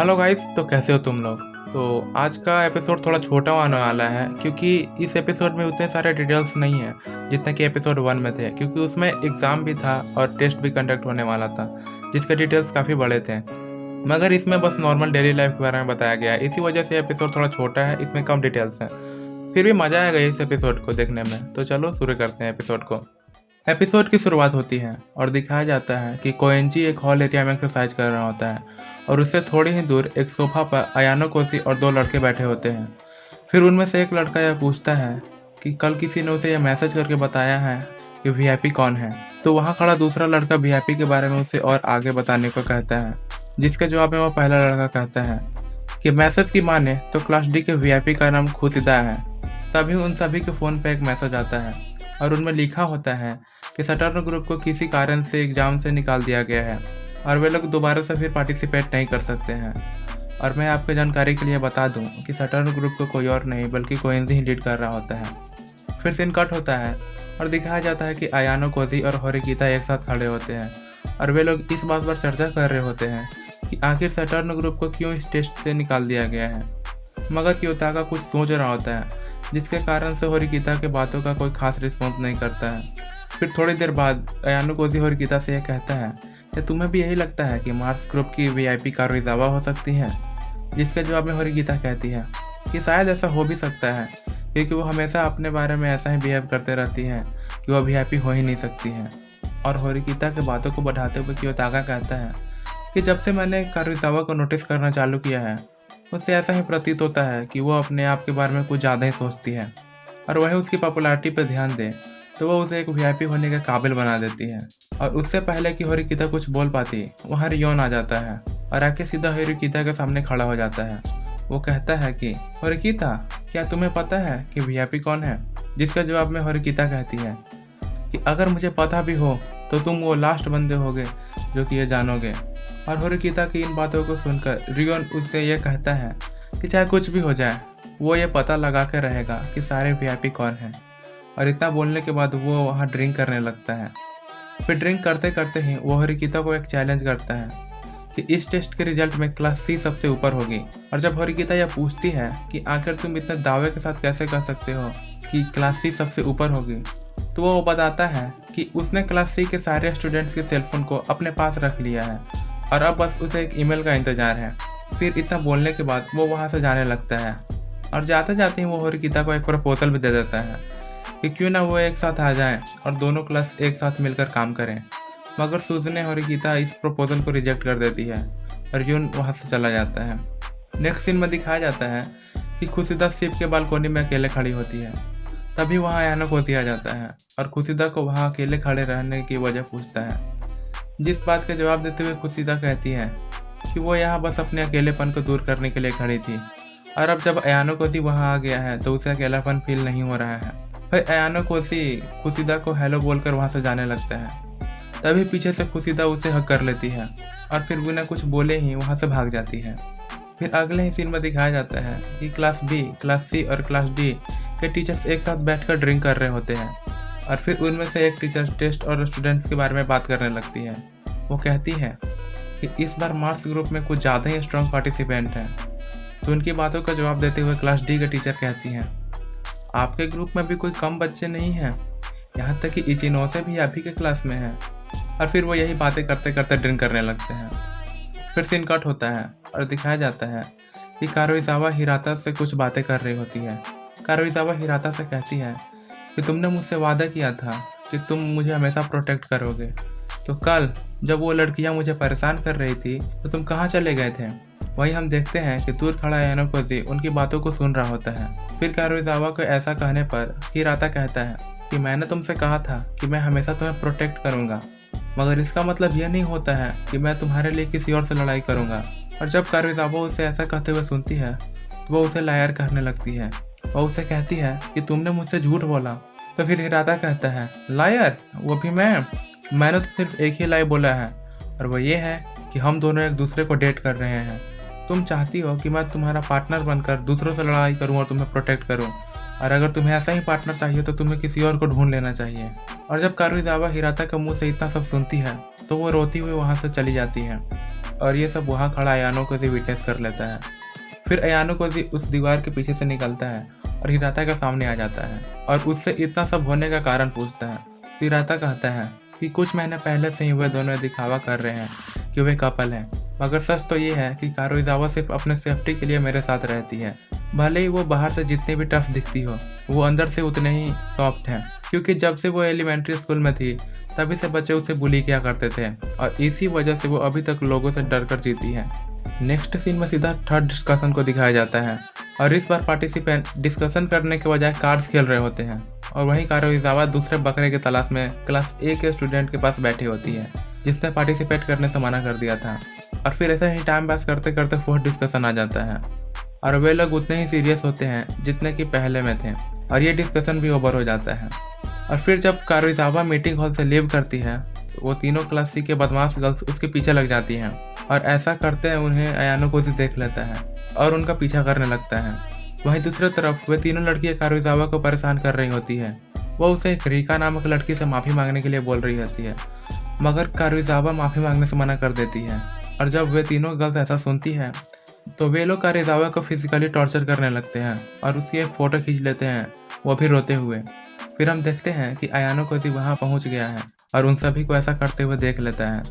Hello guys, तो कैसे हो तुम लोग। तो आज का एपिसोड थोड़ा छोटा आने वाला है क्योंकि इस एपिसोड में उतने सारे डिटेल्स नहीं है जितने कि एपिसोड 1 में थे, क्योंकि उसमें एग्ज़ाम भी था और टेस्ट भी कंडक्ट होने वाला था जिसके डिटेल्स काफ़ी बड़े थे। मगर इसमें बस नॉर्मल डेली लाइफ के बारे में बताया गया है, इसी वजह से एपिसोड थोड़ा छोटा है, इसमें कम डिटेल्स हैं। फिर भी मज़ा आएगा इस एपिसोड को देखने में। तो चलो शुरू करते हैं एपिसोड को। एपिसोड की शुरुआत होती है और दिखाया जाता है कि कोएंजी एक हॉल एरिया में एक्सरसाइज कर रहा होता है और उससे थोड़ी ही दूर एक सोफा पर अयानो कोसी और दो लड़के बैठे होते हैं। फिर उनमें से एक लड़का यह पूछता है कि कल किसी ने उसे यह मैसेज करके बताया है कि वीआईपी कौन है। तो वहाँ खड़ा दूसरा लड़का वीआईपी के बारे में उसे और आगे बताने को कहता है, जिसके जवाब में वह पहला लड़का कहता है कि मैसेज की माने तो क्लास डी के वीआईपी का नाम खुशिदा है। तभी उन सभी के फ़ोन पे एक मैसेज आता है और उनमें लिखा होता है कि सटर्न ग्रुप को किसी कारण से एग्ज़ाम से निकाल दिया गया है और वे लोग दोबारा से फिर पार्टिसिपेट नहीं कर सकते हैं। और मैं आपके जानकारी के लिए बता दूं कि सटर्न ग्रुप को कोई और नहीं बल्कि कोएंजी ही लीड कर रहा होता है। फिर सीन कट होता है और दिखाया जाता है कि अयानो कोजी और होरिकिता एक साथ खड़े होते हैं और वे लोग इस बात पर चर्चा कर रहे होते हैं कि आखिर सटर्न ग्रुप को क्यों इस टेस्ट से निकाल दिया गया है। मगर क्योताका कुछ सोच रहा होता है जिसके कारण से होरिकिता के बातों का कोई खास रिस्पॉन्स नहीं करता है। फिर थोड़ी देर बाद अयानो कोजी होरिकिता से यह कहता है कि तुम्हें भी यही लगता है कि मार्स ग्रुप की वीआईपी कारुइजावा हो सकती है। जिसके जवाब में होरिकिता कहती है कि शायद ऐसा हो भी सकता है क्योंकि वो हमेशा अपने बारे में ऐसा ही बिहेव करते रहती है कि वह वीआईपी हो ही नहीं सकती है। और होरिकिता के बातों को बढ़ाते हुए क्योताका कहता है कि जब से मैंने कारुइजावा को नोटिस करना चालू किया है उससे ऐसा ही प्रतीत होता है कि वो अपने आप के बारे में कुछ ज़्यादा ही सोचती है और वही उसकी पॉपुलैरिटी पर ध्यान दे तो वो उसे एक वीआईपी होने के काबिल बना देती है। और उससे पहले कि होरिकिता कुछ बोल पाती वहाँ रियोन आ जाता है और आके सीधा होरिकिता के सामने खड़ा हो जाता है। वो कहता है कि होरिकिता, क्या तुम्हें पता है कि वीआईपी कौन है। जिसका जवाब में होरिकिता कहती है कि अगर मुझे पता भी हो तो तुम वो लास्ट बंदे होगे जो कि ये जानोगे। और होरिकिता की इन बातों को सुनकर रियोन उससे यह कहता है कि चाहे कुछ भी हो जाए वो ये पता लगा के रहेगा कि सारे वीआईपी कौन हैं। और इतना बोलने के बाद वो वहाँ ड्रिंक करने लगता है। फिर ड्रिंक करते करते ही वो होरिकिता को एक चैलेंज करता है कि इस टेस्ट के रिजल्ट में क्लास सी सबसे ऊपर होगी। और जब होरिकिता यह पूछती है कि आखिर तुम इतने दावे के साथ कैसे कह सकते हो कि क्लास सी सबसे ऊपर होगी, तो वो बताता है कि उसने क्लास सी के सारे स्टूडेंट्स के सेलफोन को अपने पास रख लिया है और अब बस उसे एक ईमेल का इंतज़ार है। फिर इतना बोलने के बाद वो वहाँ से जाने लगता है और जाते जाते ही वो होरिकिता को एक प्रपोजल भी दे देता है कि क्यों ना वो एक साथ आ जाएं और दोनों क्लास एक साथ मिलकर काम करें। मगर सूजने होरिकिता इस प्रपोजल को रिजेक्ट कर देती है और यून वहाँ से चला जाता है। नेक्स्ट सीन में दिखाया जाता है कि खुशिदा शिप के बालकोनी में अकेले खड़ी होती है। तभी वहाँ अयानो कोजी आ जाता है और खुशिदा को वहाँ अकेले खड़े रहने की वजह पूछता है। जिस बात का जवाब देते हुए खुशिदा कहती है कि वो यहाँ बस अपने अकेलेपन को दूर करने के लिए खड़ी थी और अब जब अयानो कोजी वहाँ आ गया है तो उसे अकेलापन फील नहीं हो रहा है। फिर अयानो कोजी खुशिदा को हेलो बोलकर वहाँ से जाने लगता है। तभी पीछे से खुशिदा उसे हक कर लेती है और फिर बिना कुछ बोले ही वहाँ से भाग जाती है। फिर अगले ही सीन में दिखाया जाता है कि क्लास बी, क्लास सी और क्लास डी के टीचर्स एक साथ बैठकर ड्रिंक कर रहे होते हैं और फिर उनमें से एक टीचर टेस्ट और स्टूडेंट्स के बारे में बात करने लगती है। वो कहती है कि इस बार मार्क्स ग्रुप में कुछ ज़्यादा ही स्ट्रॉन्ग पार्टिसिपेंट हैं। तो उनकी बातों का जवाब देते हुए क्लास डी के टीचर कहती हैं, आपके ग्रुप में भी कोई कम बच्चे नहीं हैं, यहाँ तक कि इचिनोसे भी आप ही के क्लास में हैं। और फिर वो यही बातें करते करते ड्रिंक करने लगते हैं। फिर सीन कट होता है और दिखाया जाता है कि कारुइजावा हिराता से कुछ बातें कर रही होती है। कारुइजावा हिराता से कहती है कि तुमने मुझसे वादा किया था कि तुम मुझे हमेशा प्रोटेक्ट करोगे, तो कल जब वो लड़कियां मुझे परेशान कर रही थी तो तुम कहाँ चले गए थे। वहीं हम देखते हैं कि दूर खड़ा अयानो कोजी उनकी बातों को सुन रहा होता है। फिर कारुइजावा को ऐसा कहने पर हिराता कहता है कि मैंने तुमसे कहा था कि मैं हमेशा तुम्हें प्रोटेक्ट करूंगा, मगर इसका मतलब यह नहीं होता है कि मैं तुम्हारे लिए किसी और से लड़ाई करूंगा। और जब कारुइजावा उसे ऐसा कहते हुए सुनती है तो वो उसे लायर कहने लगती है और उसे कहती है कि तुमने मुझसे झूठ बोला। तो फिर हिराता कहता है, लायर? वो भी मैंने तो सिर्फ एक ही लाई बोला है और वो ये है कि हम दोनों एक दूसरे को डेट कर रहे हैं। तुम चाहती हो कि मैं तुम्हारा पार्टनर बनकर दूसरों से लड़ाई करूं और तुम्हें प्रोटेक्ट करूं, और अगर तुम्हें ऐसा ही पार्टनर चाहिए तो तुम्हें किसी और को ढूंढ लेना चाहिए। और जब कारुइजावा हिराता के मुंह से इतना सब सुनती है तो वो रोती हुई वहाँ से चली जाती है। और ये सब वहाँ खड़ा अयानो कोजी विटनेस कर लेता है। फिर अयानो कोजी उस दीवार के पीछे से निकलता है और हिराता के सामने आ जाता है और उससे इतना सब होने का कारण पूछता है। हिराता कहता है कि कुछ महीने पहले से ही वे दोनों दिखावा कर रहे हैं कि वे कपल हैं, मगर सच तो ये है कि कारुइजावा सिर्फ अपने सेफ्टी के लिए मेरे साथ रहती है। भले ही वो बाहर से जितनी भी टफ दिखती हो, वो अंदर से उतने ही सॉफ्ट है, क्योंकि जब से वो एलिमेंट्री स्कूल में थी तभी से बच्चे उसे बुली किया करते थे और इसी वजह से वो अभी तक लोगों से डर कर जीती है। नेक्स्ट सीन में सीधा थर्ड डिस्कशन को दिखाया जाता है और इस बार पार्टिसिपेंट डिस्कशन करने के बजाय कार्ड्स खेल रहे होते हैं और वहीं कारुइजावा दूसरे बकरे की तलाश में क्लास ए के स्टूडेंट के पास बैठी होती है जिसने पार्टिसिपेट करने से मना कर दिया था। और फिर ऐसे ही टाइम पास करते करते फोर्थ डिस्कशन आ जाता है और वे लोग उतने ही सीरियस होते हैं जितने कि पहले में थे और ये डिस्कशन भी ओवर हो जाता है। और फिर जब कारुइजावा मीटिंग हॉल से लीव करती है तो वो तीनों क्लास सी के बदमाश गर्ल्स उसके पीछे लग जाती हैं और ऐसा करते हैं उन्हें अयानो कोजी देख लेता है और उनका पीछा करने लगता है। वहीं दूसरी तरफ वे तीनों लड़कियां कारुइजावा को परेशान कर रही होती है। वो उसे एक रिका नामक लड़की से माफ़ी मांगने के लिए बोल रही होती है, मगर कारुइजावा माफ़ी मांगने से मना कर देती है। और जब वे तीनों गर्ल्स ऐसा सुनती है तो वे लोग कारुइजावा को फिजिकली टॉर्चर करने लगते हैं और उसकी एक फ़ोटो खींच लेते हैं, वो भी रोते हुए। फिर हम देखते हैं कि अयानो कोजी वहाँ पहुँच गया है और उन सभी को ऐसा करते हुए देख लेता है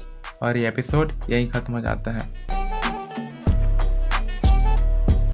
और ये एपिसोड यहीं ख़त्म हो जाता है।